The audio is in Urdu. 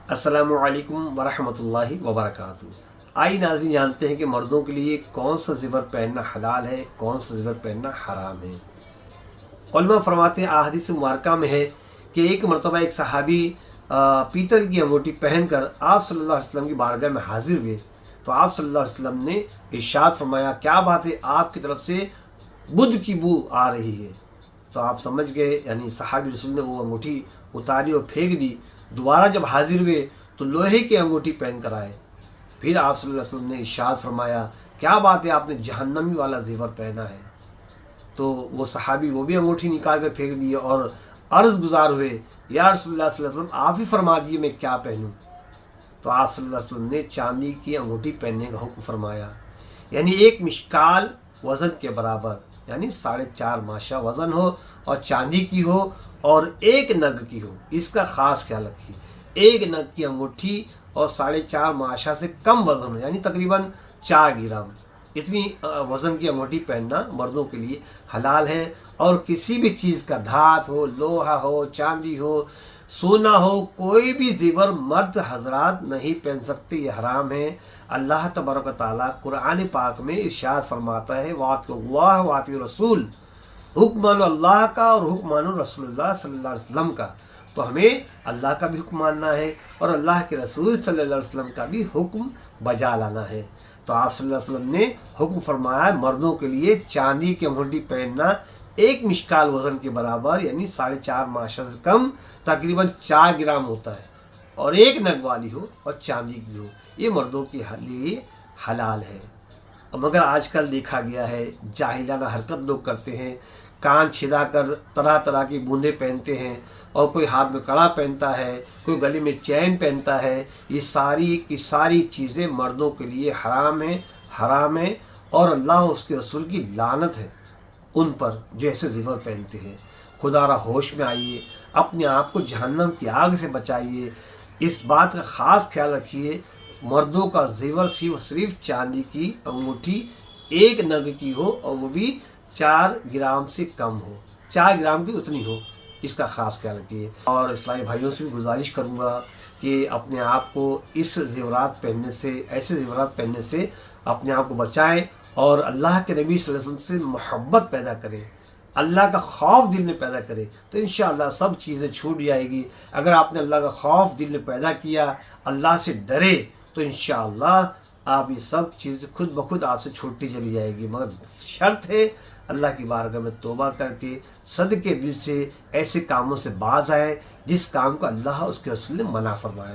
السلام علیکم ورحمۃ اللہ وبرکاتہ۔ آئی ناظرین، جانتے ہیں کہ مردوں کے لیے کون سا زیور پہننا حلال ہے، کون سا زیور پہننا حرام ہے۔ علماء فرماتے ہیں، احادیث مبارکہ میں ہے کہ ایک مرتبہ ایک صحابی پیتل کی انگوٹھی پہن کر آپ صلی اللہ علیہ وسلم کی بارگاہ میں حاضر ہوئے تو آپ صلی اللہ علیہ وسلم نے ارشاد فرمایا، کیا بات ہے، آپ کی طرف سے بدھ کی بو آ رہی ہے۔ تو آپ سمجھ گئے، یعنی صحابی رسول نے وہ انگوٹھی اتاری اور پھینک دی۔ دوبارہ جب حاضر ہوئے تو لوہے کی انگوٹھی پہن کر آئے۔ پھر آپ صلی اللہ علیہ وسلم نے ارشاد فرمایا، کیا بات ہے، آپ نے جہنمی والا زیور پہنا ہے۔ تو وہ صحابی وہ بھی انگوٹھی نکال کر پھینک دیے اور عرض گزار ہوئے، یا رسول اللہ صلی اللہ علیہ وسلم، آپ ہی فرما دیجیے میں کیا پہنوں۔ تو آپ صلی اللہ علیہ وسلم نے چاندی کی انگوٹھی پہننے کا حکم فرمایا، یعنی ایک مشکال وزن کے برابر، یعنی 4.5 ماشا وزن ہو اور چاندی کی ہو اور 1 نگ کی ہو۔ اس کا خاص خیال رکھیے، 1 نگ کی انگوٹھی اور 4.5 ماشا سے کم وزن ہو، یعنی تقریباً 4 گرام، اتنی وزن کی انگوٹھی پہننا مردوں کے لیے حلال ہے۔ اور کسی بھی چیز کا دھات ہو، لوہا ہو، چاندی ہو، سونا ہو، کوئی بھی زیور مرد حضرات نہیں پہن سکتے، یہ حرام ہے۔ اللہ تبارک و تعالیٰ قرآن پاک میں ارشاد فرماتا ہے، وَأَطِیعُوا اللَّهَ وَأَطِیعُوا الرَّسُولَ، حکم مانو اللہ کا اور حکم مانو رسول اللہ صلی اللہ علیہ وسلم کا۔ تو ہمیں اللہ کا بھی حکم ماننا ہے اور اللہ کے رسول صلی اللہ علیہ وسلم کا بھی حکم بجا لانا ہے۔ تو آپ صلی اللہ علیہ وسلم نے حکم فرمایا مردوں کے لیے چاندی کی انگوٹھی پہننا 1 مشکال وزن کے برابر، یعنی 4.5 ماشا سے کم، تقریباً 4 گرام ہوتا ہے، اور 1 نگ والی ہو اور چاندی کی ہو، یہ مردوں کے لیے حلال ہے۔ مگر آج کل دیکھا گیا ہے جاہلانہ حرکت لوگ کرتے ہیں، کان چھدا کر طرح طرح کی بوندیں پہنتے ہیں، اور کوئی ہاتھ میں کڑا پہنتا ہے، کوئی گلے میں چین پہنتا ہے۔ یہ ساری کی ساری چیزیں مردوں کے لیے حرام ہیں، اور اللہ اور اس کے رسول کی لعنت ہے ان پر جو ایسے زیور پہنتے ہیں۔ خدا را ہوش میں آئیے، اپنے آپ کو جہنم کی آگ سے بچائیے۔ اس بات کا خاص خیال رکھیے، مردوں کا زیور صرف چاندی کی انگوٹھی 1 نگ کی ہو، اور وہ بھی 4 گرام سے کم ہو، 4 گرام کی اتنی ہو، اس کا خاص خیال رکھیے۔ اور اسلامی بھائیوں سے بھی گزارش کروں گا کہ اپنے آپ کو اس زیورات پہننے سے، ایسے زیورات پہننے سے اپنے آپ کو بچائیں، اور اللہ کے نبی صلی اللہ علیہ وسلم سے محبت پیدا کریں، اللہ کا خوف دل میں پیدا کرے، تو انشاءاللہ سب چیزیں چھوٹ جائے گی۔ اگر آپ نے اللہ کا خوف دل میں پیدا کیا، اللہ سے ڈرے، تو انشاءاللہ آپ یہ سب چیزیں خود بخود آپ سے چھوٹتی چلی جائے گی۔ مگر شرط ہے اللہ کی بارگاہ میں توبہ کر کے صدقے دل سے ایسے کاموں سے باز آئیں جس کام کو اللہ اس کے رسول نے منع فرمایا۔